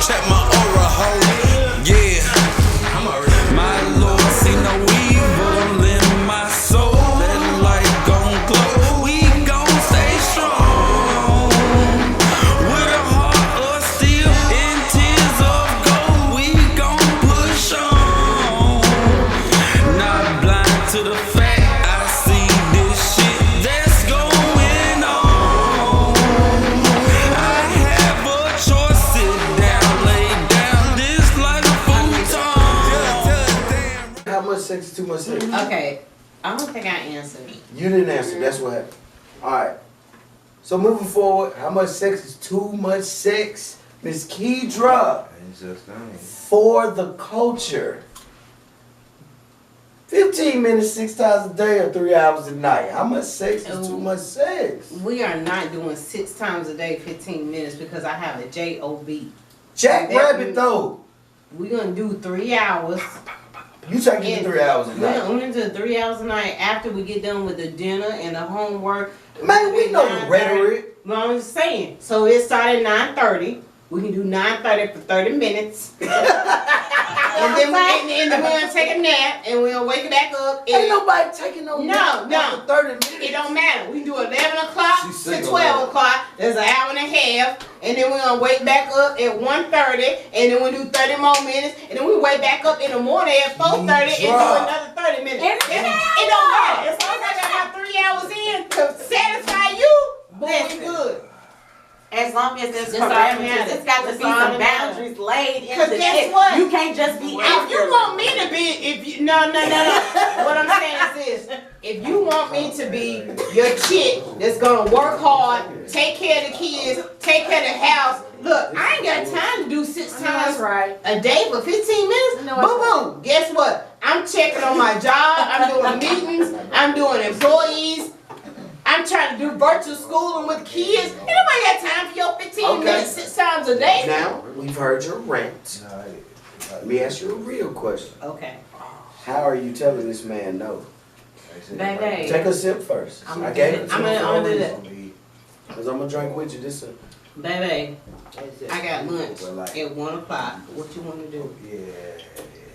check my aura, ho. Yeah, my Lord, see no evil in my soul. That light gon' glow. We gon' stay strong. With a heart of steel and tears of gold, we gon' push on. Not blind to the fact I see this shit that's going on. I have a choice, sit down, lay down, this like a futon. How much sex is too much sex? Okay, I don't think I answered. You didn't answer. That's what happened. All right. So moving forward, how much sex is too much sex, Miss Kedra? For the culture. 15 minutes, 6 times a day, or 3 hours a night. How much sex is too much sex? We are not doing 6 times a day, 15 minutes, because I have a J-O-B. Jackrabbit though. We're going to do 3 hours. You taking the 3 hours a We're night. going to do 3 hours a night after we get done with the dinner and the homework. Man, we know the rhetoric. Well, I'm just saying. So it started at 9:30. We can do 9:30 for 30 minutes. And then we're going to take a nap and we'll wake back up. Ain't nobody taking no nap after 30 minutes. It don't matter. We can do 11 o'clock She's to single, 12 o'clock. There's an hour and a half. And then we're going to wake back up at 1:30. And then we do 30 more minutes. And then we wake back up in the morning at 4:30 and do another 30 minutes. It don't matter. As long as I got my 3 hours in to satisfy you, boy, we good. As long as there's That's all that parameters, matters. it's got to That's be all some that matters. boundaries laid in Cause the guess shit. what? You can't just be If you want me to be, no. What I'm saying is this: if you want me to be your chick that's gonna work hard, take care of the kids, take care of the house. Look, I ain't got time to do 6 times a day for 15 minutes. Boo boo. Guess what? I'm checking on my job. I'm doing meetings. I'm doing employees. I'm trying to do virtual schooling with kids. Ain't nobody got time for your 15 minutes 6 times a day. Now, we've heard your rant. Let me ask you a real question. Okay. How are you telling this man no? Baby. Take a sip first. I'm I gave it to I'm him gonna for do a that. reason. Because I'm going to drink with you this Baby, I got lunch at 1 o'clock. What you want to do?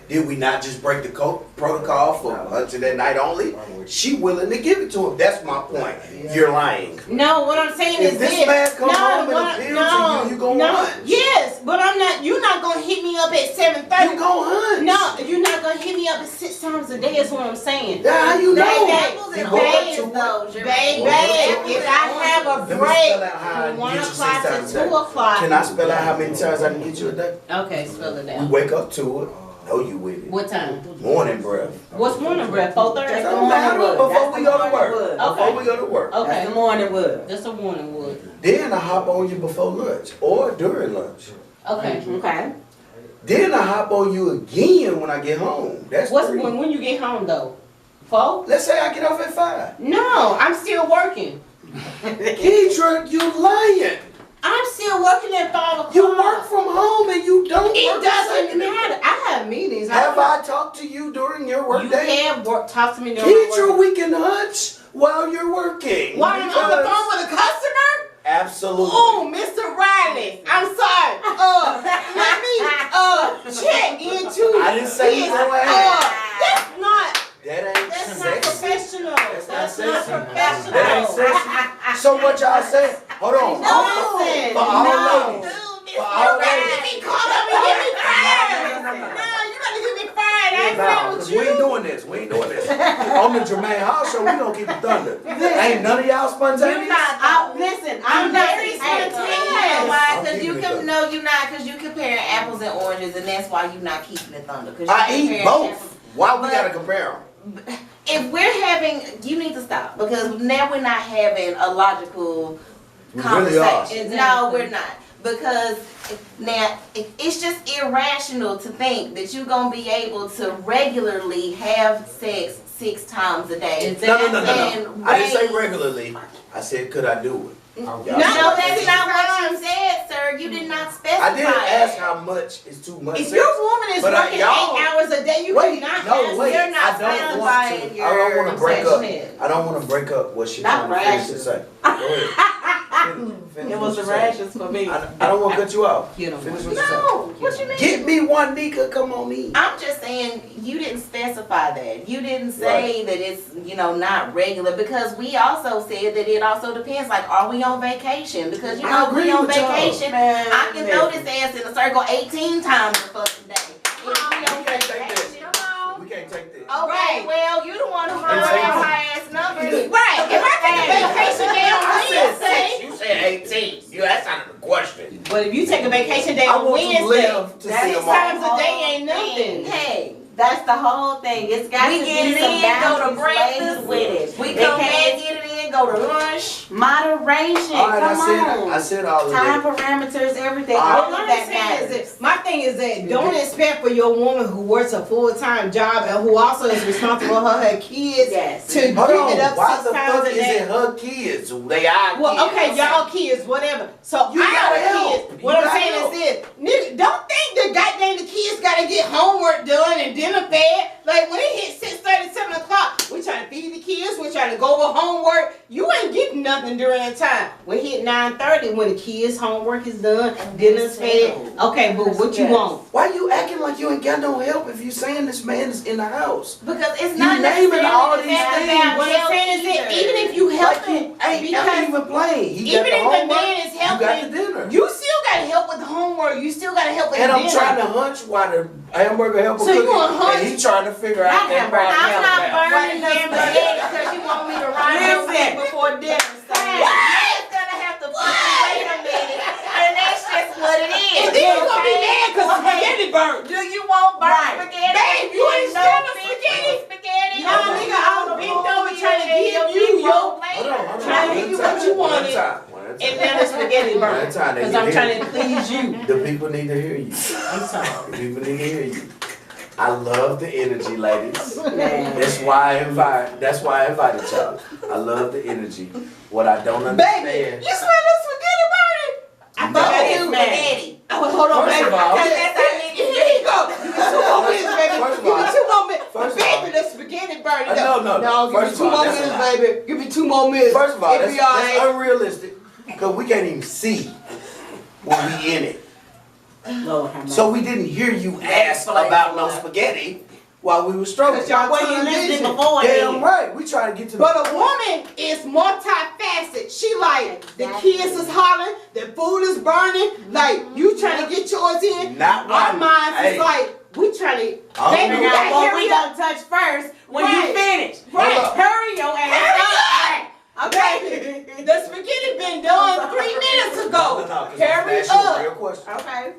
Did we not just break the protocol for lunch that night only? She willing to give it to him. That's my point. You're lying. No, what I'm saying If is this man come home and appeal to you, you gon' hunt. Yes, but I'm not. You're not gonna hit me up at 7:30. You gon' hunt. No, you're not gonna hit me up at 6 times a day. Is what I'm saying. Yeah, how you know? Baby, if I have a break from 1 o'clock to 2 o'clock. Can I spell out how many times I can get you a day? Okay, spell it We out. wake up to it. Know you with it. What time? Morning breath. What's morning breath? 4:30. Don't matter before we go to work. Before Okay. we go to work. Okay. That's the morning wood. That's a morning wood. Then I hop on you before lunch or during lunch. Okay. Okay. Then I hop on you again when I get home. That's What's 3. when you get home though? 4? Let's say I get off at 5. No, I'm still working. Kedra, you lying. I'm still working at 5 o'clock. You work from home and you don't It work doesn't the matter. I have meetings. Have I talked to you during your work You day? have talk to me during my Kedra, work. we can hunch while you're working. While I'm on the because- phone with a customer? Absolutely. Oh, Mr. Riley, I'm sorry. Let me check into I didn't say you his, go ahead. That's not That's not professional. That's not sexy. professional. That ain't sexy. So what y'all saying? Hold on. No, For all ladies. For all You better ladies. get me caught up and get me fired. No, you better get me fired. I ain't playing with We ain't you. doing this. We ain't doing this. On the Jermaine House show, we gonna keep it thunder. Ain't none of y'all spontaneous? You're not. Listen, I'm not very spontaneous. spontaneous. You know why? I'm Because you keeping it can no, you're not. Because you comparing apples and oranges, and that's why you're not keeping it thunder. Because I eat both. Why we gotta compare them? If we're having, you need to stop because now we're not having a logical We really are. conversation. No, we're not. Because now it's just irrational to think that you're gonna be able to regularly have sex 6 times a day. No. And I didn't say raise- regularly. I said, could I do it? No, that's not what you said, sir. You did not specify. I didn't ask it. how much is too much. If sex. your woman is But working 8 y'all- hours a day, you Wait, cannot no, have wait. You're not I don't want specifying to. I don't want your to break up. sex. I don't want to break up what she's Not trying to finish to say. Go ahead. Finish It what was the you're saying. rashes for me. I don't want to cut you off. You don't Finish want what you're saying. No, what you mean? Get me one, Nika. Come on, me. I'm just saying you didn't specify that. You didn't say that it's, not regular, because we also said that it also depends, like, are we on vacation? Because I agree we on with y'all. vacation, Man, I can throw listen. this ass in a circle 18 times a fucking day. If we on We can't take vacation. this. Come on. We can't take this. Okay, Right. well, you the one who run It's around 18. high ass numbers. Right. If I take a vacation day on Wednesday, You said 18. That's not a question. but if you take a vacation day I on want to Wednesday, live to That's see 6 them all. times a day ain't nothing. Hey, That's the whole thing. It's got we to get be it some in, go to boundaries breakfast laid with with it. We It come back, can't- get it in, go to lunch. Moderation. All right, Come on. I said all of Time that. parameters, everything. All All right. What of I'm that saying is matters. that my thing is that don't expect for your woman who works a full-time job and who also is responsible for her kids Yes. to Hold give on. it up Why 6 the times fuck a is day. it her kids? They are Well, kids. okay, y'all kids, whatever. So You I got gotta help. kids. You What I'm gotta saying help. is this: nigga, don't think the goddamn the kids gotta get homework done and dinner fed. Like when it hits 6:30, 7 o'clock, we trying to feed the kids. We trying to go over homework. You ain't getting nothing during that time. We hit 9:30 when the kids' homework is done, dinner's fed. Okay, but what you Yes. want? Why you acting like you ain't got no help if you saying this man is in the house? Because it's You not naming necessarily all the these fact things. about What I'm saying is that either. even if you help Like him, you ain't because even playing. He even got the if the homework, man is you got the helping, dinner. you still gotta help with the homework. You still gotta help with And the I'm dinner. trying to hunch while the hamburger helper So you cooking, want hunch? and he trying to figure out Not that hamburger part. I'm not What burning the hamburger? spaghetti because you want me to ride your Listen. dick before dinner. So Hey. you're just gonna have to wait a minute, and that's just what it is. And then you gonna be okay? mad because spaghetti burnt. Do you want burnt Right. spaghetti? Babe, you ain't no selling fish spaghetti. with spaghetti. No, nigga, I was bent over trying to give you your Hold on. Trying to give you what you wanted. One at a and time. then the spaghetti One burnt. at a time. They Because can I'm hear trying you. to please you. The people need to hear you. I'm sorry. The people need to hear you. I love the energy, ladies. Man. That's why I invited y'all. I love the energy. What I don't understand. Baby, you smell the spaghetti burning? I No. thought I It's do. spaghetti. Oh, hold on, First baby. of all- Because that's how niggas. Here you go. Give me 2 more minutes, baby. First of Give me all- 2 more minutes. first of all- Baby, the spaghetti burning. No. No, give me First 2 of all, more that's a minutes, lie. baby. Give me 2 more minutes. First of all, It'll that's be all right. unrealistic because we can't even see when we in it. Lord have mercy. So we didn't hear you ask about no spaghetti while we were struggling. Because y'all Wasn't wasn't listening listening. before Damn then. right. We try to get to the. But a woman is multifaceted. She like, the Exactly. kids is hollering, the food is burning, like, you trying to get yours in. Not Our one. minds Hey. is like, we trying to, I don't baby, know you gotta What hurry we up. gonna touch first when Right. you finish. Right. Hold up. Hurry your ass Hurry up. Baby, the spaghetti been done 3 minutes ago. No, 'cause I'm Hurry asking you a up. real question. Okay.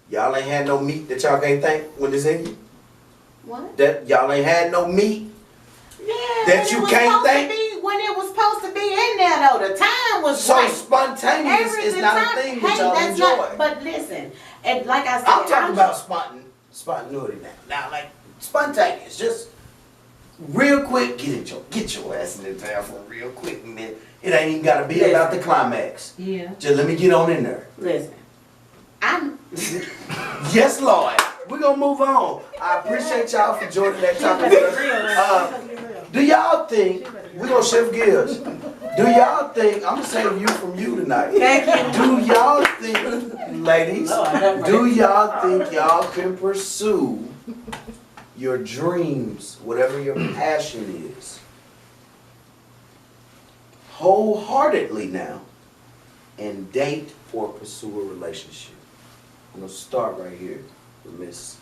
Y'all ain't had no meat that y'all can't thank when it's in you. What? That y'all ain't had no meat. Yeah. That when you it was can't supposed to think? be- When it was supposed to be in there though, the time was So right. spontaneous is the not time- a thing that hey, y'all that's enjoy. not- But listen, and like I said, I'm talking about spontaneity now. Now, like spontaneous, just real quick. Get your ass in the bathroom real quick, and then it ain't even gotta be about the climax. Yeah. Just let me get on in there. Listen, I'm. Yes, Lord. We're gonna move on. I appreciate y'all for joining that topic with us. Do y'all think we're gonna shift gears? Do y'all think I'm gonna save you from you tonight? Do y'all think, ladies? Do y'all think y'all can pursue your dreams, whatever your passion is, wholeheartedly now, and date or pursue a relationship? I'm gonna start right here with Miss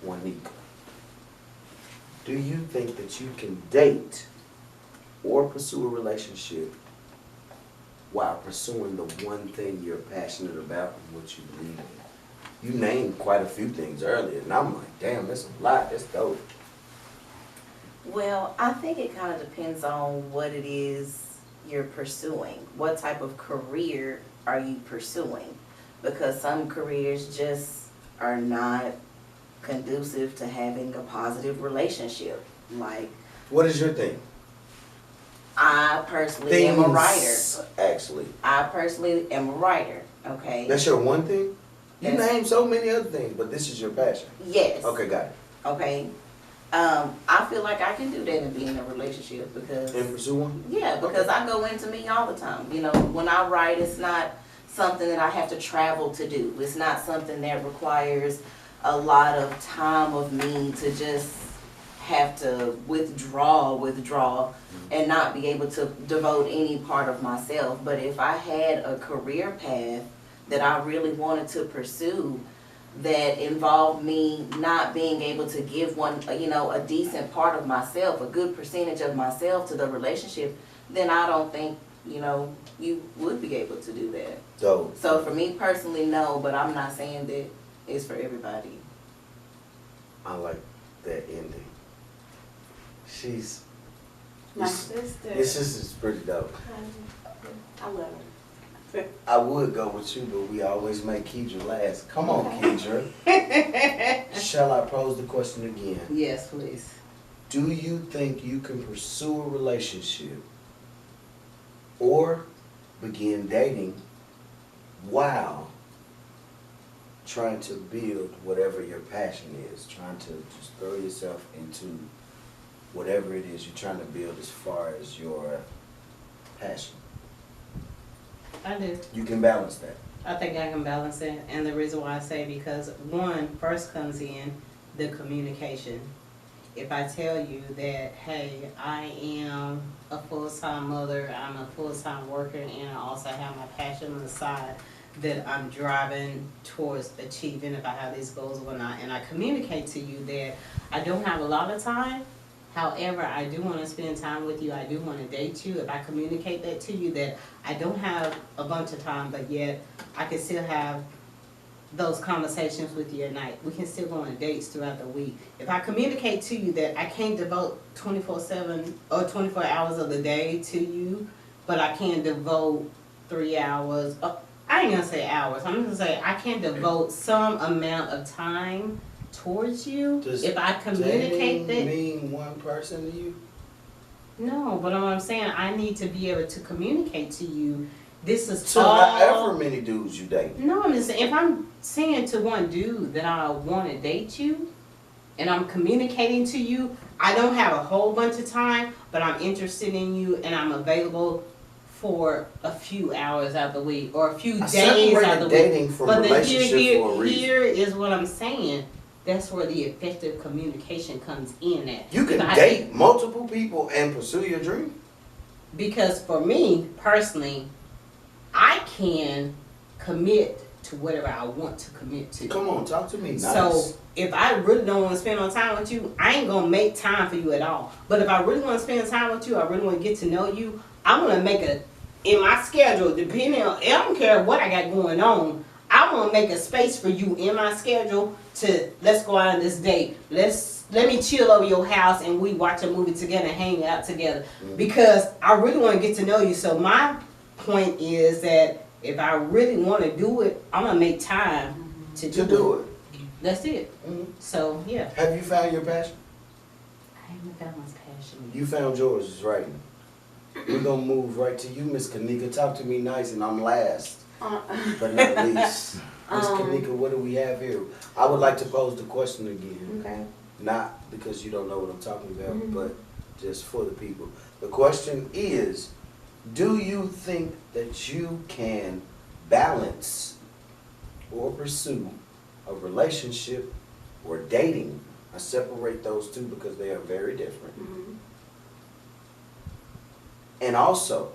Juanita. Do you think that you can date or pursue a relationship while pursuing the one thing you're passionate about and what you believe in? You named quite a few things earlier, and I'm like, damn, that's a lot. That's dope. Well, I think it kind of depends on what it is you're pursuing. What type of career are you pursuing? Because some careers just are not conducive to having a positive relationship. Like, What is your thing? I personally am a writer. Actually, I personally am a writer, okay? that's your one thing. You Yes. named so many other things, but this is your passion. Yes. Okay, got it. Okay. I feel like I can do that and be in a relationship because And pursue one? yeah, because I go into me all the time. You know, when I write, it's not something that I have to travel to do. It's not something that requires a lot of time of me to just have to withdraw and not be able to devote any part of myself. But if I had a career path that I really wanted to pursue that involved me not being able to give a decent part of myself, a good percentage of myself to the relationship, then I don't think, you would be able to do that. So for me personally, no, but I'm not saying that it's for everybody. I like that ending. She's My sister. Your sister's pretty dope. I love her. I would go with you, but we always make Keidra last. Come on, Keidra. Shall I pose the question again? Yes, please. Do you think you can pursue a relationship or begin dating while trying to build whatever your passion is, trying to just throw yourself into whatever it is you're trying to build as far as your passion? I do. You can balance that. I think I can balance it, and the reason why I say because first comes in the communication. If I tell you that, hey, I am a full-time mother, I'm a full-time worker, and I also have my passion on the side that I'm driving towards achieving if I have these goals or whatnot, and I communicate to you that I don't have a lot of time. However, I do want to spend time with you. I do want to date you. If I communicate that to you that I don't have a bunch of time, but yet I can still have those conversations with you at night. We can still go on dates throughout the week. If I communicate to you that I can't devote 24/7 or 24 hours of the day to you, but I can devote 3 hours. I ain't gonna say hours. I'm gonna say I can devote some amount of time towards you. Does if I communicate that. mean one person to you? No, but what I'm saying, I need to be able to communicate to you. This is So however many dudes you date. No, I'm just saying, if I'm saying to one dude that I want to date you, and I'm communicating to you, I don't have a whole bunch of time, but I'm interested in you, and I'm available for a few hours out of the week, or a few days out of the dating week. from But relationship for a reason. here is what I'm saying. That's where the effective communication comes in at. You can date multiple people and pursue your dream? Because for me, personally, I can commit to whatever I want to commit to. Come on, talk to me nice. So if I really don't want to spend no time with you, I ain't gonna make time for you at all. But if I really want to spend time with you, I really want to get to know you, I'm gonna make in my schedule, depending on, I don't care what I got going on, I'm gonna make a space for you in my schedule to, let's go out on this date. Let me chill over your house and we watch a movie together and hang out together. Because I really want to get to know you. So my point is that if I really want to do it, I'm gonna make time to do it. That's it. So yeah. Have you found your passion? I haven't found my passion. You found yours, is right. We're gonna move right to you, Miss Kanika. Talk to me nice, and I'm last, but not least. Miss Kanika, what do we have here? I would like to pose the question again. Okay. Not because you don't know what I'm talking about, but just for the people. The question is, do you think that you can balance or pursue a relationship or dating? I separate those two because they are very different. And also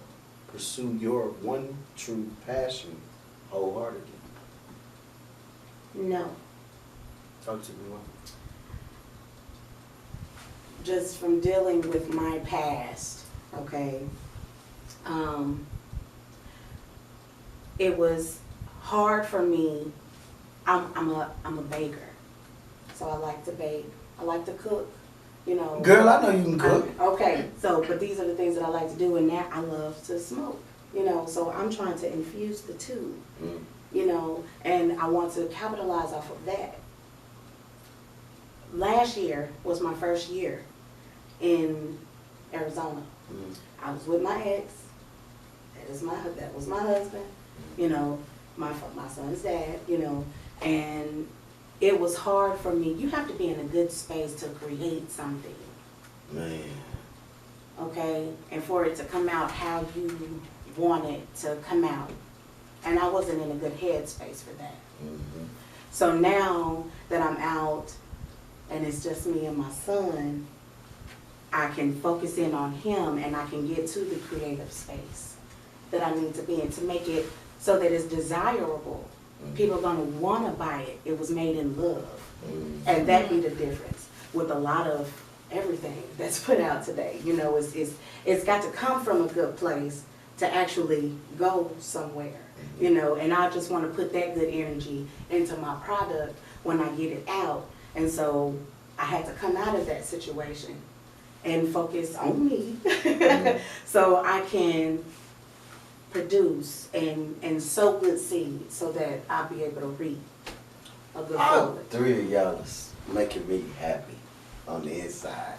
pursue your one true passion wholeheartedly. No. Talk to me one. Just from dealing with my past, okay? It was hard for me. I'm a baker, so I like to bake. I like to cook, you know. Girl, I know you can cook. Okay, so but these are the things that I like to do, and now I love to smoke, you know. So I'm trying to infuse the two, you know, and I want to capitalize off of that. Last year was my first year in Arizona. I was with my ex. That was my husband, you know, my son's dad, you know, and it was hard for me. You have to be in a good space to create something, Man. okay? And for it to come out how you want it to come out. And I wasn't in a good headspace for that. Mm-hmm. So now that I'm out and it's just me and my son, I can focus in on him and I can get to the creative space that I need to be in to make it so that it's desirable. People are gonna wanna buy it. It was made in love. And that be the difference with a lot of everything that's put out today. You know, it's got to come from a good place to actually go somewhere. You know, and I just wanna put that good energy into my product when I get it out. And so I had to come out of that situation and focus on me so I can produce and sow good seed so that I'll be able to reap a good All forward. three of y'all is making me happy on the inside.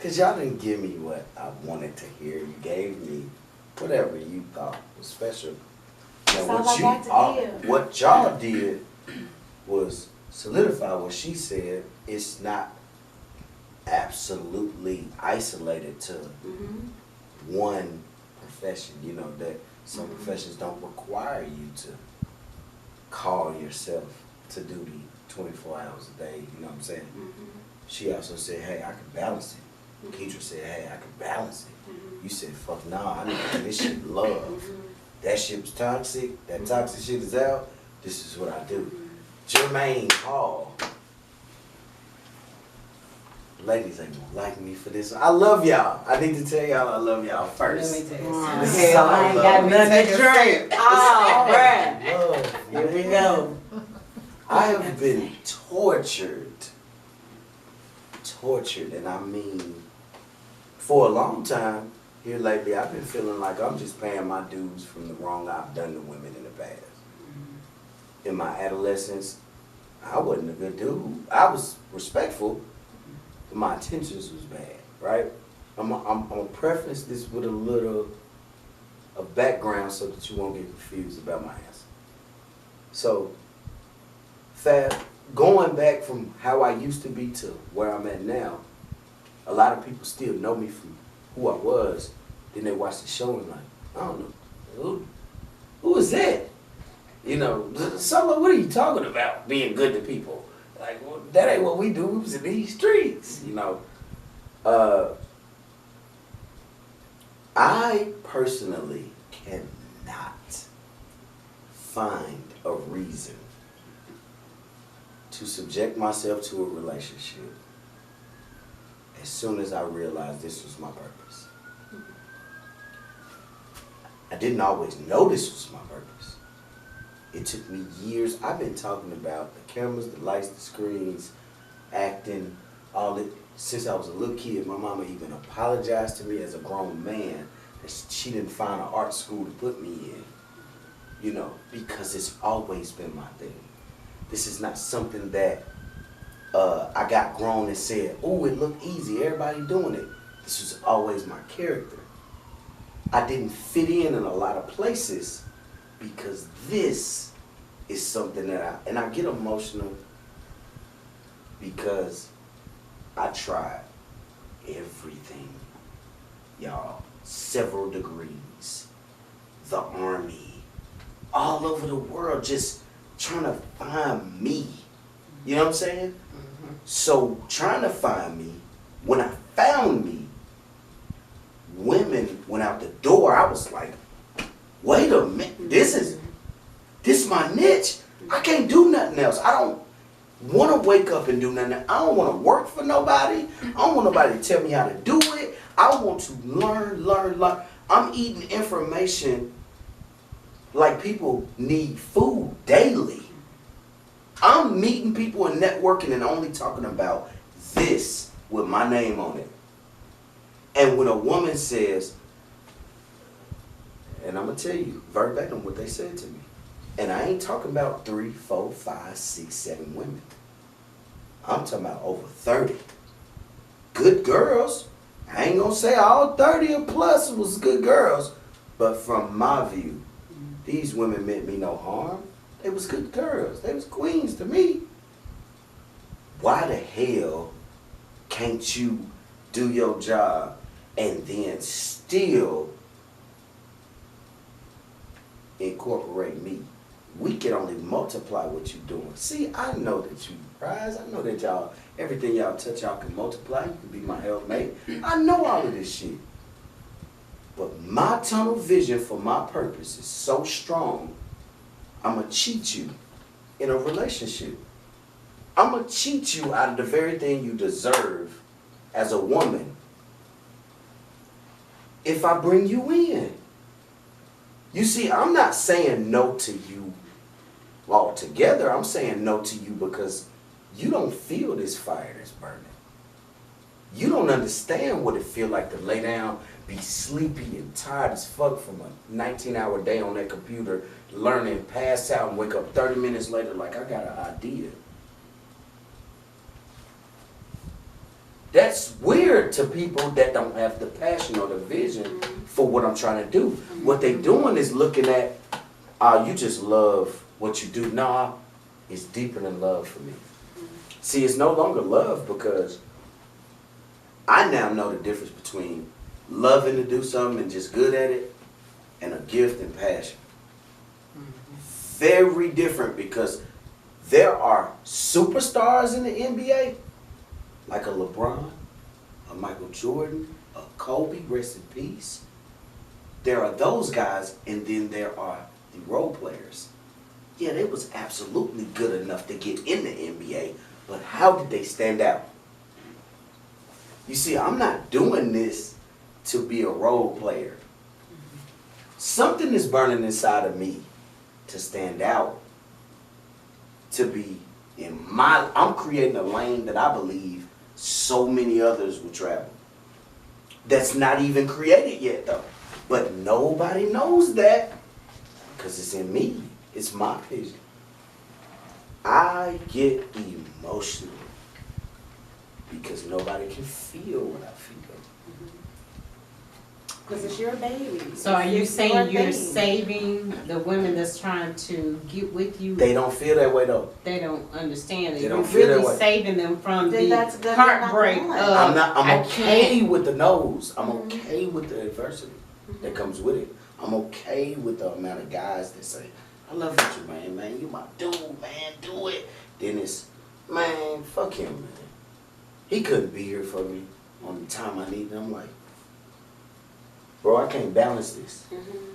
Cause y'all didn't give me what I wanted to hear. You gave me whatever you thought was special. That's all I got to give. What y'all did was solidify what she said. It's not absolutely isolated to one profession. You know, that some professions don't require you to call yourself to duty 24 hours a day. You know what I'm saying? She also said, hey, I can balance it. Keitra said, hey, I can balance it. You said, fuck nah, I need to do this shit love. That shit's toxic. That toxic shit is out. This is what I do. Jermaine Hall. Ladies ain't gonna like me for this. I love y'all. I need to tell y'all I love y'all first. Let me tell you This something. is all I ain't love. got nothing to drink. Oh, bruh. Love, Here we man. go. I have been tortured, and I mean, for a long time, here lately, I've been feeling like I'm just paying my dues from the wrong I've done to women in the past. In my adolescence, I wasn't a good dude. I was respectful, but my intentions was bad, right? I'm gonna preface this with a little of background so that you won't get confused about my answer. So, going back from how I used to be to where I'm at now, a lot of people still know me from who I was. Then they watch the show and like, I don't know, who is that? You know, Solo, what are you talking about? Being good to people. Like, well, that ain't what we do. We was in these streets, you know. I personally cannot find a reason to subject myself to a relationship as soon as I realized this was my purpose. I didn't always know this was my purpose. It took me years. I've been talking about the cameras, the lights, the screens, acting, all it. Since I was a little kid, my mama even apologized to me as a grown man that she didn't find an art school to put me in. You know, because it's always been my thing. This is not something that I got grown and said, oh, it looked easy, everybody doing it. This was always my character. I didn't fit in a lot of places because this is something that I get emotional because I tried everything, y'all. Several degrees, the army, all over the world, just trying to find me. You know what I'm saying? So trying to find me, when I found me, women went out the door. I was like, wait a minute, this is my niche. I can't do nothing else. I don't want to wake up and do nothing. I don't want to work for nobody. I don't want nobody to tell me how to do it. I want to learn. I'm eating information like people need food daily. I'm meeting people and networking and only talking about this with my name on it. And when a woman says, and I'm going to tell you verbatim what they said to me. And I ain't talking about 3, 4, 5, 6, 7 women. I'm talking about over 30. Good girls. I ain't going to say all 30 or plus was good girls. But from my view, these women meant me no harm. They was good girls. They was queens to me. Why the hell can't you do your job and then still incorporate me? We can only multiply what you're doing. See, I know that you rise. I know that y'all, everything y'all touch, y'all can multiply. You can be my helpmate. I know all of this shit. But my tunnel vision for my purpose is so strong, I'm going to cheat you in a relationship. I'm going to cheat you out of the very thing you deserve as a woman if I bring you in. You see, I'm not saying no to you altogether. I'm saying no to you because you don't feel this fire that's burning. You don't understand what it feels like to lay down, be sleepy and tired as fuck from a 19-hour day on that computer, learning, pass out, and wake up 30 minutes later like I got an idea. That's weird to people that don't have the passion or the vision for what I'm trying to do. What they doing is looking at, you just love what you do. Nah, it's deeper than love for me. See, it's no longer love because I now know the difference between loving to do something and just good at it and a gift and passion. Very different because there are superstars in the NBA like a LeBron, a Michael Jordan, a Kobe, rest in peace. There are those guys, and then there are the role players. Yeah, they was absolutely good enough to get in the NBA, but how did they stand out? You see, I'm not doing this to be a role player. Something is burning inside of me to stand out, to be I'm creating a lane that I believe so many others will travel. That's not even created yet though. But nobody knows that because it's in me. It's my vision. I get emotional because nobody can feel what I feel. Because it's your baby. So are you It's saying your you're baby. saving the women that's trying to get with you? They don't feel that way though. They don't understand it. They You're don't feel that really way. saving them from Then the that's good, heartbreak not of the I'm I okay can't. with the no's. I'm okay with the adversity that comes with it. I'm okay with the amount of guys that say, I love you, Jermaine, man. You my dude, man. Do it. Then it's, man, fuck him, man. He couldn't be here for me on the time I need him. I'm like, bro, I can't balance this.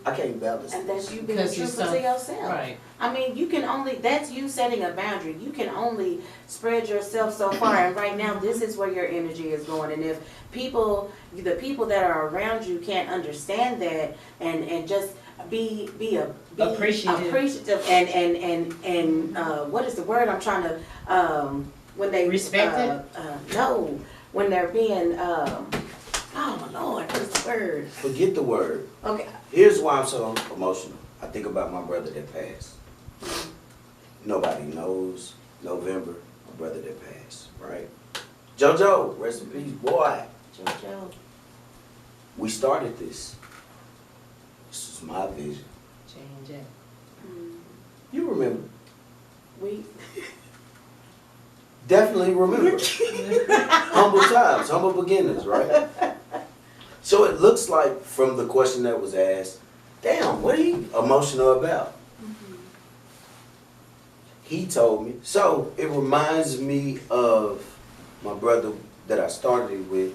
I can't balance And this. that's you being Because you're truthful so- to yourself. Right. I mean, you can only, that's you setting a boundary. You can only spread yourself so far. And right now, this is where your energy is going. And if the people that are around you can't understand that and just be appreciative and what is the word I'm trying to, when they Respect no, when they're being, oh my Lord, what is the word? Forget the word. Okay. Here's why I'm so emotional. I think about my brother that passed. Nobody knows November, my brother that passed, right? JoJo, rest in peace, boy. JoJo. We started this. This was my vision. Change it. You remember. We Definitely remember. Humble times, humble beginnings, right? So it looks like from the question that was asked, damn, what are you emotional about? He told me. So it reminds me of my brother that I started with,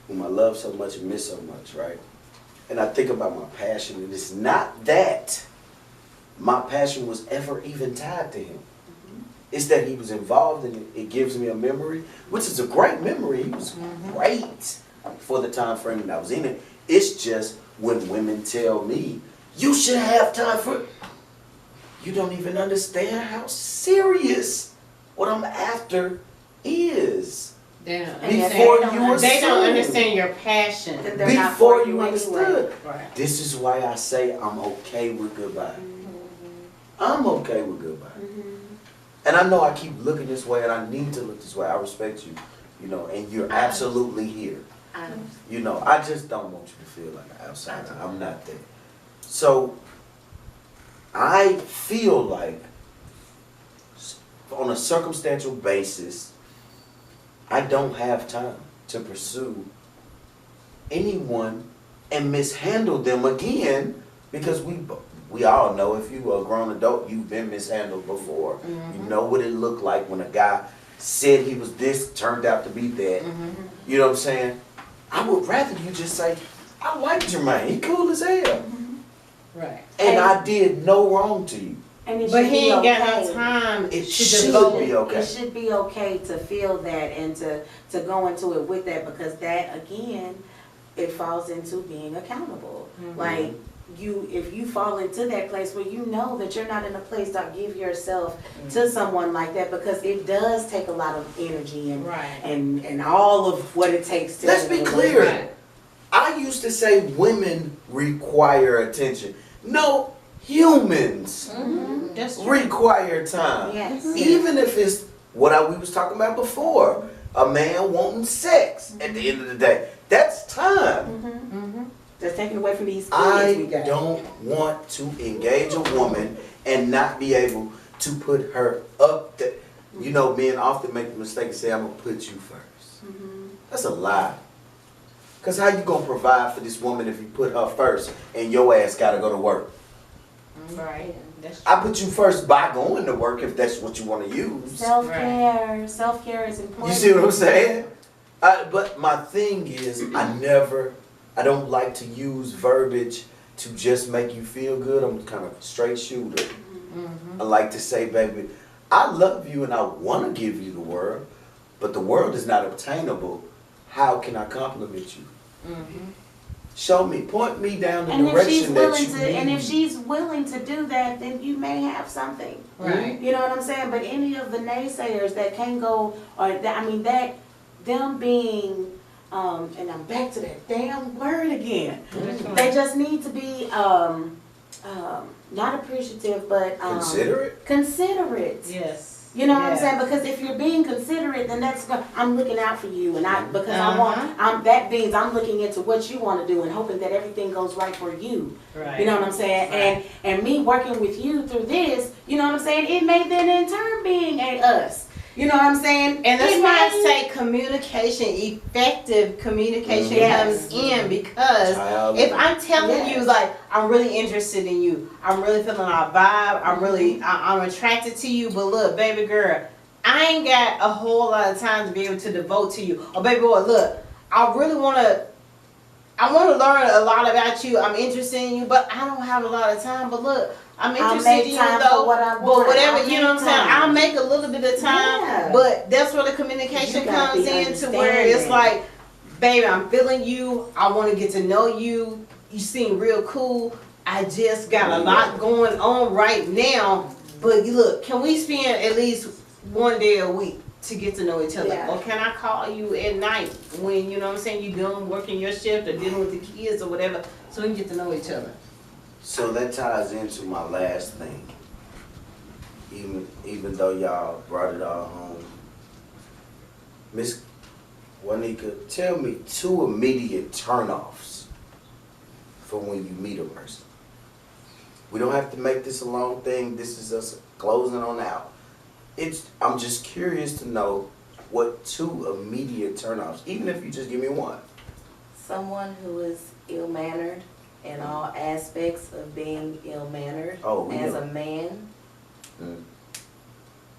whom I love so much and miss so much, right? And I think about my passion, and it's not that my passion was ever even tied to him. It's that he was involved and it gives me a memory, which is a great memory. He was great for the time frame that I was in it. It's just when women tell me, you should have time for it. You don't even understand how serious what I'm after is. They don't Before understand. you They don't assume. understand your passion. Then they're not Before for you anyway. understood. Right. This is why I say I'm okay with goodbye. I'm okay with goodbye. And I know I keep looking this way and I need to look this way. I respect you, and you're absolutely here. I just don't want you to feel like an outsider. I'm not there. So I feel like on a circumstantial basis, I don't have time to pursue anyone and mishandle them again, because we all know, if you are a grown adult, you've been mishandled before. Mm-hmm. You know what it looked like when a guy said he was this, turned out to be that. Mm-hmm. You know what I'm saying? I would rather you just say, I like Jermaine, he cool as hell. Right. And I did no wrong to you. And it But should he be ain't got okay. no time It to should devote. be okay. It should be okay to feel that and to go into it with that, because that, again, it falls into being accountable. Mm-hmm. Like, if you fall into that place where you know that you're not in a place to give yourself to someone like that, because it does take a lot of energy and Right. and all of what it takes to. Let's be clear. Right. I used to say women require attention. No, humans Mm-hmm. That's true. require time. Yes. Even if it's what we was talking about before, a man wanting sex at the end of the day. That's time. Mm-hmm. Just taking away from these kids we I got. don't want to engage a woman and not be able to put her up there. You know, men often make the mistake and say, I'm going to put you first. That's a lie. Because how you going to provide for this woman if you put her first and your ass got to go to work? Right. That's true. I put you first by going to work if that's what you want to use. Self-care. Self-care is important. You see what I'm saying? But my thing is, I don't like to use verbiage to just make you feel good. I'm kind of a straight shooter. I like to say, baby, I love you and I want to give you the world, but the world is not obtainable. How can I compliment you? Show me, point me down the And if she's direction willing that you to, need. and if she's willing to do that, then you may have something. Right. You know what I'm saying? But any of the naysayers that can go, or that, I mean, that them being, and I'm back to that damn word again. They just need to be not appreciative, but Considerate? considerate. Yes. You know what I'm Yeah. saying? Because if you're being considerate, then I'm looking out for you, and because I Uh-huh. want, that means I'm looking into what you want to do and hoping that everything goes right for you. Right. You know what I'm saying? Right. And me working with you through this, you know what I'm saying? It may then in turn being a us. You know what I'm saying? And that's It why I may- say communication, effective communication Yes. comes in, because if I'm telling you, Yes. like, I'm really interested in you, I'm really feeling our vibe, I'm attracted to you, but look, baby girl, I ain't got a whole lot of time to be able to devote to you. Or baby boy, look, I really want to learn a lot about you, I'm interested in you, but I don't have a lot of time, but look, I'm I'll interested make in you time though, for what I but want. whatever, I'll you know what I'm make saying, time. I'll make a little bit of time, Yeah. but that's where the communication You gotta comes be in to where it's understanding. like, baby, I'm feeling you, I want to get to know you, you seem real cool, I just got a lot going on right now, but look, can we spend at least one day a week to get to know each other? Yeah. Or can I call you at night when, you know what I'm saying, you're done working your shift or dealing with the kids or whatever, so we can get to know each other? So that ties into my last thing. Even though y'all brought it all home. Miss Juanika, tell me 2 immediate turnoffs for when you meet a person. We don't have to make this a long thing. This is us closing on out. I'm just curious to know what 2 immediate turnoffs, even if you just give me one. Someone who is ill-mannered in all aspects of being ill-mannered Oh, as yeah. a man. Mm.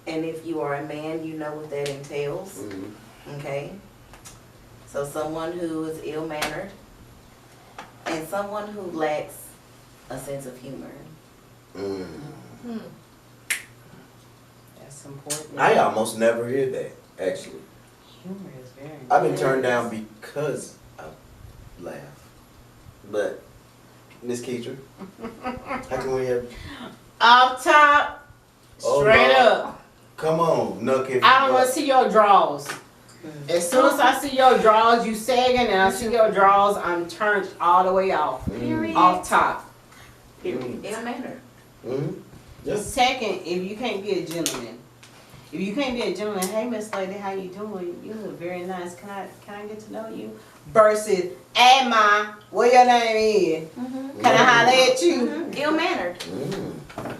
And if you are a man, you know what that entails. Mhm. Okay? So someone who is ill-mannered and someone who lacks a sense of humor. Mm. That's important. I almost never hear that, actually. Humor is very I've been turned down because I laugh. But, Miss Keitra, how can we have... Off top, Oh, straight Lord. up. Come on, Nook. If I don't want to see your drawers. As soon as I see your drawers, you sagging, and I see your drawers, I'm turned all the way off. Period. Off top. Mm. Ill-mannered. Mm. Yes. Second, if you can't be a gentleman, If you can't be a gentleman, hey Miss Lady, how you doing? You look very nice. Can I get to know you? Versus, hey ma, what your name is? Can I holler at you? Ill mannered.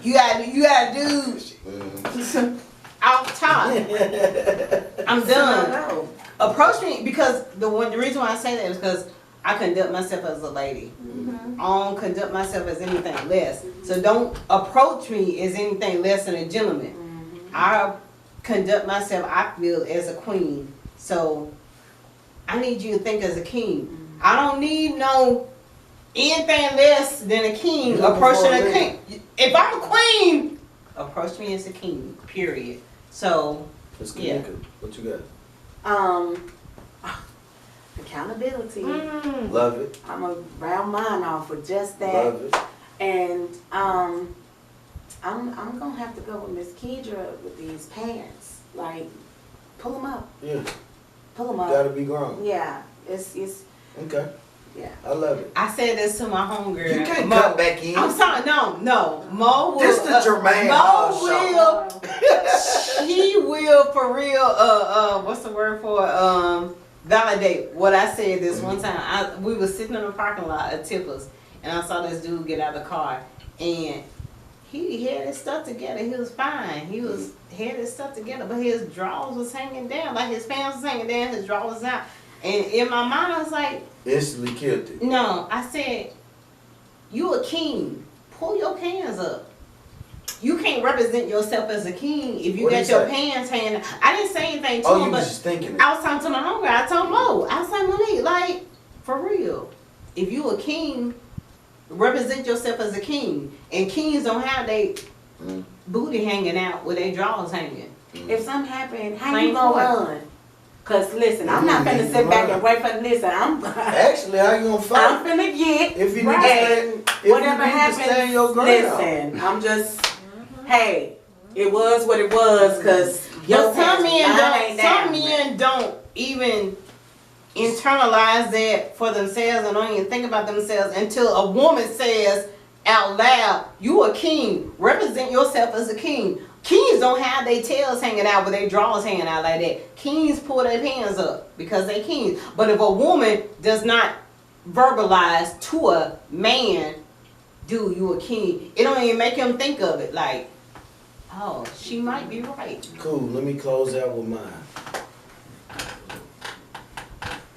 You gotta do off top. I'm done. No. Approach me because the reason why I say that is because I conduct myself as a lady. I don't conduct myself as anything less. So don't approach me as anything less than a gentleman. I conduct myself, I feel, as a queen. So I need you to think as a king. I don't need no anything less than a king approaching a king. If I'm a queen, approach me as a king. Period. So yeah. What you got? Accountability. Love it. I'm gonna round mine off with just that. Love it. And I'm gonna have to go with Miss Kedra with these pants. Like, pull them up. Yeah. Pull them up. Gotta be grown. Yeah. It's Okay. yeah. I love it. I said this to my homegirl. You can't Mo. cut back in. I'm sorry, no. Mo will. This the Jermaine Mo Hall will. He will for real. What's the word for validate what I said this one time. We were sitting in the parking lot at Tippers, and I saw this dude get out of the car, and he had his stuff together. He was fine. Had his stuff together, but his drawers was hanging down, like his pants was hanging down, his drawers was out. And in my mind, I was like, Instantly killed it. no. I said, you a king. Pull your pants up. You can't represent yourself as a king if you What got did your he say? pants hanging out. I didn't say anything to Oh, him, you was but just thinking it. I was talking to my homegirl. I told Mo. I was like, Monique, like, for real. If you a king, represent yourself as a king. And kings don't have their booty hanging out with their drawers hanging. If something happened, how Plain you gonna point. run? Cause listen, I'm not finna sit back and wait for listen. Actually, how you gonna I'm fight? finna get If you need right. to stay, if Whatever you need happens, to stand your ground. listen. I'm just, hey, it was what it was. Cause But some mine men don't even internalize that for themselves and don't even think about themselves until a woman says out loud, you a king. Represent yourself as a king. Kings don't have their tails hanging out with their drawers hanging out like that. Kings pull their pants up because they kings. But if a woman does not verbalize to a man, dude, you a king, it don't even make him think of it like, oh, she might be right. Cool, let me close out with mine.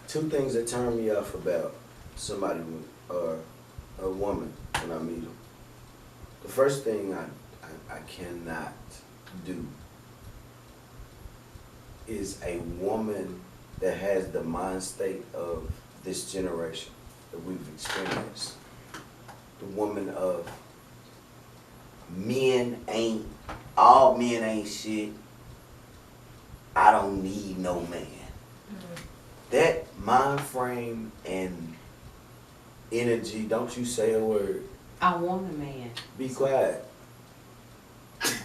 Two things that turn me off about somebody or a woman when I meet them. The first thing I cannot do is a woman that has the mind state of this generation that we've experienced. The woman of all men ain't shit. I don't need no man. That mind frame and energy, don't you say a word. I want a man. Be quiet.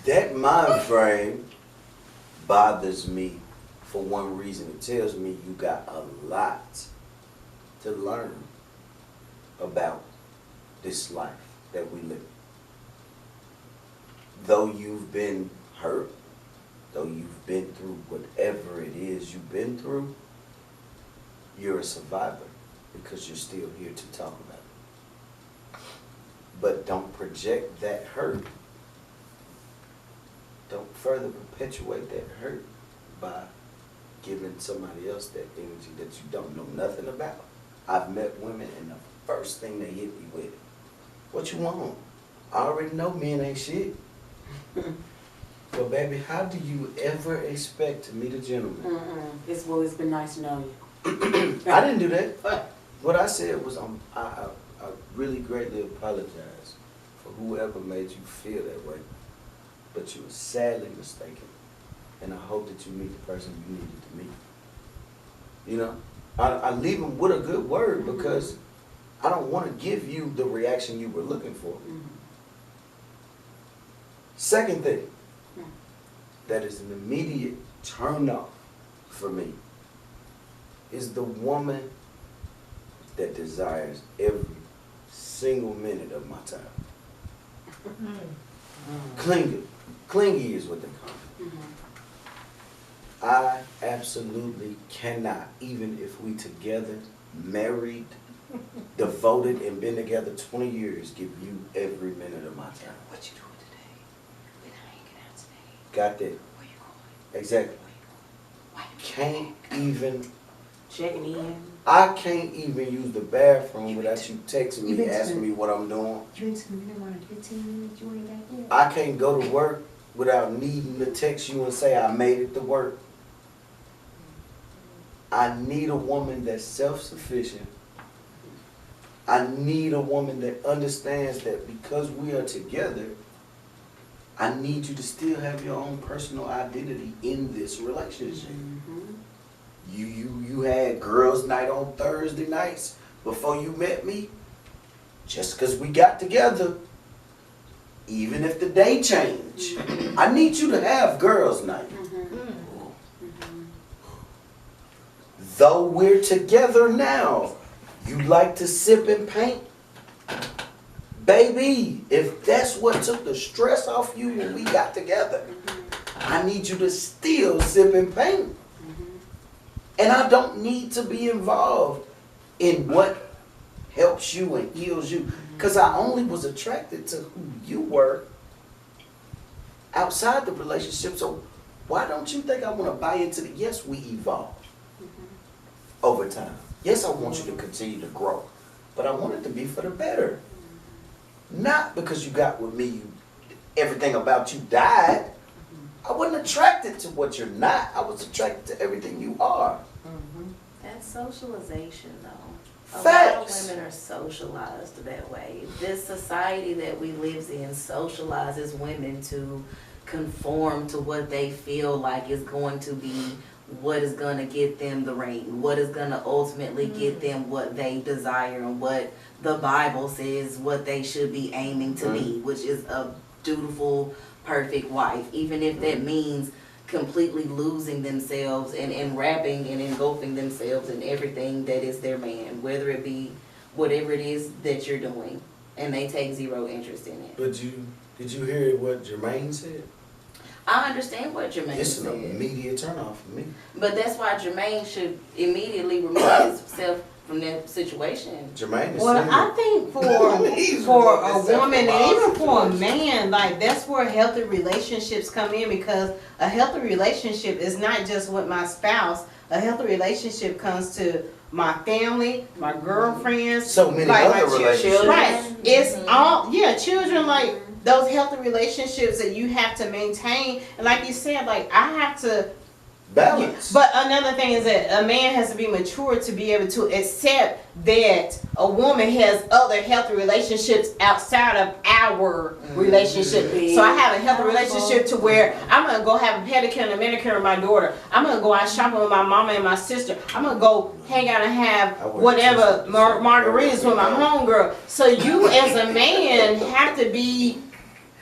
That mind frame bothers me for one reason. It tells me you got a lot to learn about this life that we live. Though you've been hurt, though you've been through whatever it is you've been through, you're a survivor because you're still here to talk about it. But don't project that hurt. Don't further perpetuate that hurt by giving somebody else that energy that you don't know nothing about. I've met women and the first thing they hit me with, what you want? I already know men ain't shit. But baby, how do you ever expect to meet a gentleman? It's been nice to know you. I didn't do that. What I said was I really greatly apologize for whoever made you feel that way. But you were sadly mistaken. And I hope that you meet the person you needed to meet. You know? I leave them with a good word because I don't want to give you the reaction you were looking for. Second thing, that is an immediate turn off for me, is the woman that desires every single minute of my time. Clingy is what they call it. I absolutely cannot, even if we together, married, devoted, and been together 20 years, give you every minute of my time. What you doing today? We're not hanging out today. Got that? Where you going? Exactly. Why you Can't even, Checking in. I can't even use the bathroom without you texting You me, been to asking the- me what I'm doing. You ain't seen me around 15 minutes. You ain't back yet. I can't go to work without needing to text you and say I made it to work. I need a woman that's self-sufficient. I need a woman that understands that because we are together, I need you to still have your own personal identity in this relationship. You had girls' night on Thursday nights before you met me. Just because we got together, even if the day changed, I need you to have girls' night. Though we're together now, you like to sip and paint? Baby, if that's what took the stress off you when we got together, I need you to still sip and paint. And I don't need to be involved in what helps you and heals you. Because I only was attracted to who you were outside the relationship. So why don't you think I want to buy into the, yes, we evolve over time. Yes, I want you to continue to grow. But I want it to be for the better. Not because you got with me, everything about you died. I wasn't attracted to what you're not. I was attracted to everything you are. That's socialization, though. A Facts. lot of women are socialized that way. This society that we live in socializes women to conform to what they feel like is going to be what is going to get them the ring, what is going to ultimately get them what they desire and what the Bible says what they should be aiming to be, which is a dutiful, perfect wife, even if that means completely losing themselves and wrapping and engulfing themselves in everything that is their man, whether it be whatever it is that you're doing, and they take zero interest in it. But did you hear what Jermaine said? I understand what Jermaine It's an said, immediate turnoff for me. but that's why Jermaine should immediately remove himself from that situation. Jermaine is Well, single. I think He's for a removing himself woman from and all even for a situations. man, like that's where healthy relationships come in, because a healthy relationship is not just with my spouse. A healthy relationship comes to my family, my girlfriends, So many like my other relationships. right. It's all children, like those healthy relationships that you have to maintain. And like you said, like I have to. Balance. But another thing is that a man has to be mature to be able to accept that a woman has other healthy relationships outside of our relationship. So I have a healthy relationship to where I'm gonna go have a pedicure and a manicure with my daughter. I'm gonna go out shopping with my mama and my sister. I'm gonna go hang out and have whatever margaritas with my homegirl. So you as a man have to be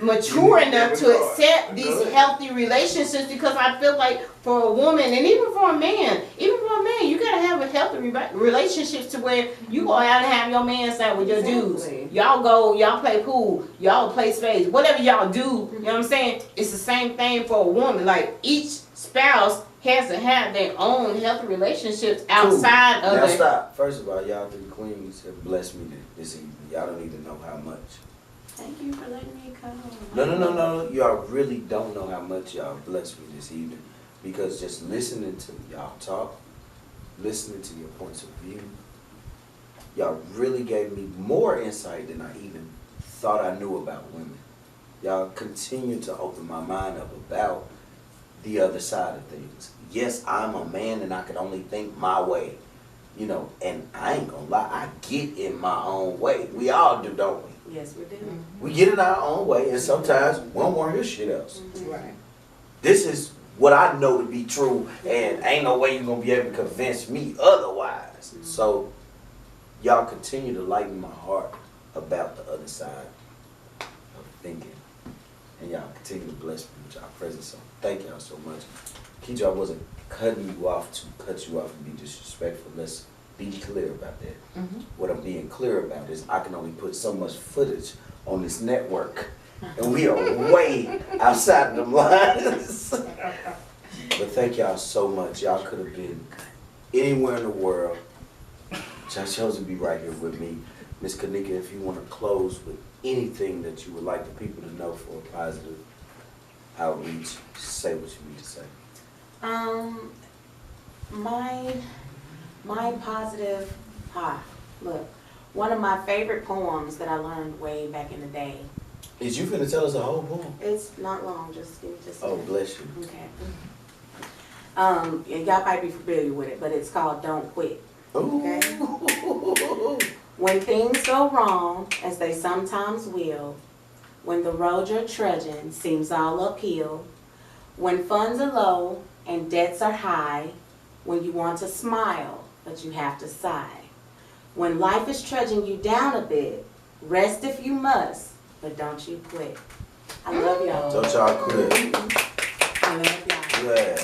mature enough to accept these healthy relationships, because I feel like for a woman and even for a man, you gotta have a healthy relationships to where you go out and have your man side with your dudes. Y'all play pool, y'all play spades, whatever y'all do, you know what I'm saying? It's the same thing for a woman. Like each spouse has to have their own healthy relationships outside of Now it. stop. First of all, y'all three queens have blessed me this evening. Y'all don't even know how much. Thank you for letting me come. No. Y'all really don't know how much y'all blessed me this evening. Because just listening to y'all talk, listening to your points of view, y'all really gave me more insight than I even thought I knew about women. Y'all continue to open my mind up about the other side of things. Yes, I'm a man and I can only think my way. You know, and I ain't gonna lie, I get in my own way. We all do, don't we? Yes, we do. We get in our own way, and sometimes we don't want to hear shit else. Right. This is what I know to be true, and ain't no way you're going to be able to convince me otherwise. So, y'all continue to lighten my heart about the other side of thinking. And y'all continue to bless me with y'all presence. So, thank y'all so much. Keisha, I wasn't cutting you off to cut you off and be disrespectful. Let's be clear about that. What I'm being clear about is I can only put so much footage on this network, and we are way outside of them lines. But thank y'all so much. Y'all could have been anywhere in the world. Y'all chose to be right here with me. Miss Kanika, if you want to close with anything that you would like the people to know for a positive outreach, say what you need to say. My positive, look, one of my favorite poems that I learned way back in the day. Is you finna tell us a whole poem? It's not long, just give me just a Oh, minute. bless you. Okay. And y'all might be familiar with it, but it's called Don't Quit. Okay. When things go wrong, as they sometimes will, when the road you're trudging seems all uphill, when funds are low and debts are high, when you want to smile, but you have to sigh, when life is trudging you down a bit, rest if you must, but don't you quit. I love y'all. Don't y'all quit. I love y'all. Yeah.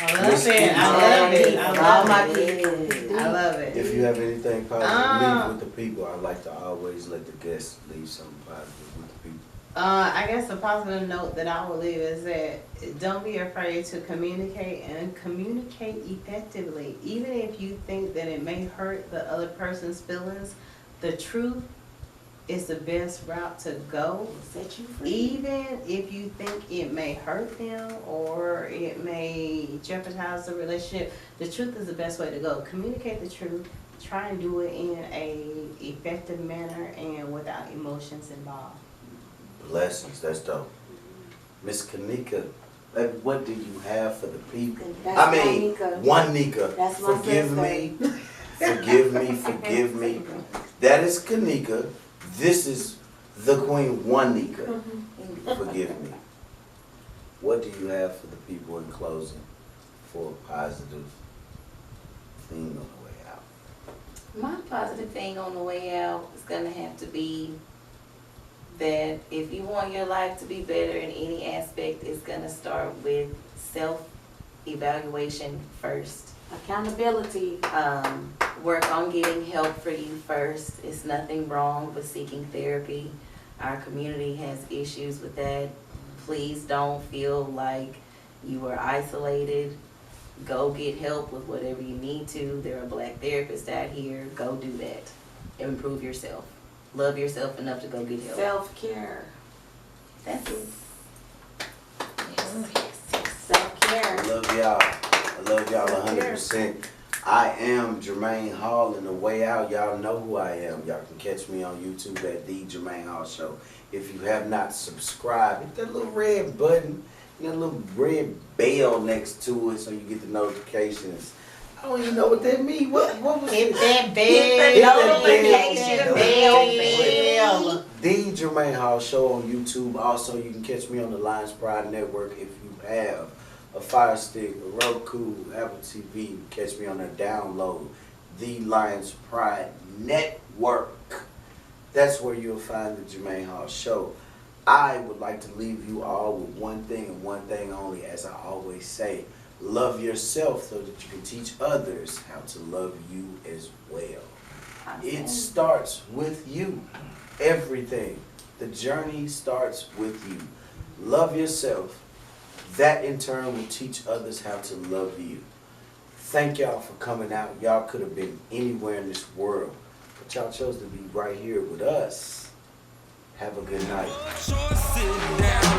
I love it. I love it. I love my it. kids. I love it. If you have anything positive to leave with the people, I like to always let the guests leave something positive with the people. I guess the positive note that I will leave is that don't be afraid to communicate and communicate effectively. Even if you think that it may hurt the other person's feelings, the truth is the best route to go. Set you free. Even if you think it may hurt them or it may jeopardize the relationship, the truth is the best way to go. Communicate the truth. Try and do it in a effective manner and without emotions involved. Blessings, that's dope. Miss Kanika, what do you have for the people? That's I mean, my Nika. one Nika. That's my Forgive sister. me. Forgive me. That is Kanika. This is the Queen Juanika. Forgive me. What do you have for the people in closing for a positive thing on the way out? My positive thing on the way out is gonna have to be that if you want your life to be better in any aspect, it's gonna start with self-evaluation first. Accountability. Work on getting help for you first. It's nothing wrong with seeking therapy. Our community has issues with that. Please don't feel like you are isolated. Go get help with whatever you need to. There are Black therapists out here. Go do that. Improve yourself. Love yourself enough to go get help. Self-care. That's it. Self-care. I love y'all. I love y'all 100%. I am Jermaine Hall, and the way out, y'all know who I am. Y'all can catch me on YouTube at The Jermaine Hall Show. If you have not subscribed, hit that little red button, and that little red bell next to it so you get the notifications. I don't even know what that means. What was Hit it? that bell. Hit the Notification bell. The Jermaine Hall Show on YouTube. Also, you can catch me on the Lions Pride Network if you have a Fire Stick, a Roku, Apple TV. You can catch me on there. Download the Lions Pride Network. That's where you'll find the Jermaine Hall Show. I would like to leave you all with one thing and one thing only, as I always say. Love yourself so that you can teach others how to love you as well. It starts with you. Everything. The journey starts with you. Love yourself. That in turn will teach others how to love you. Thank y'all for coming out. Y'all could have been anywhere in this world, but y'all chose to be right here with us. Have a good night. Sure, sit down.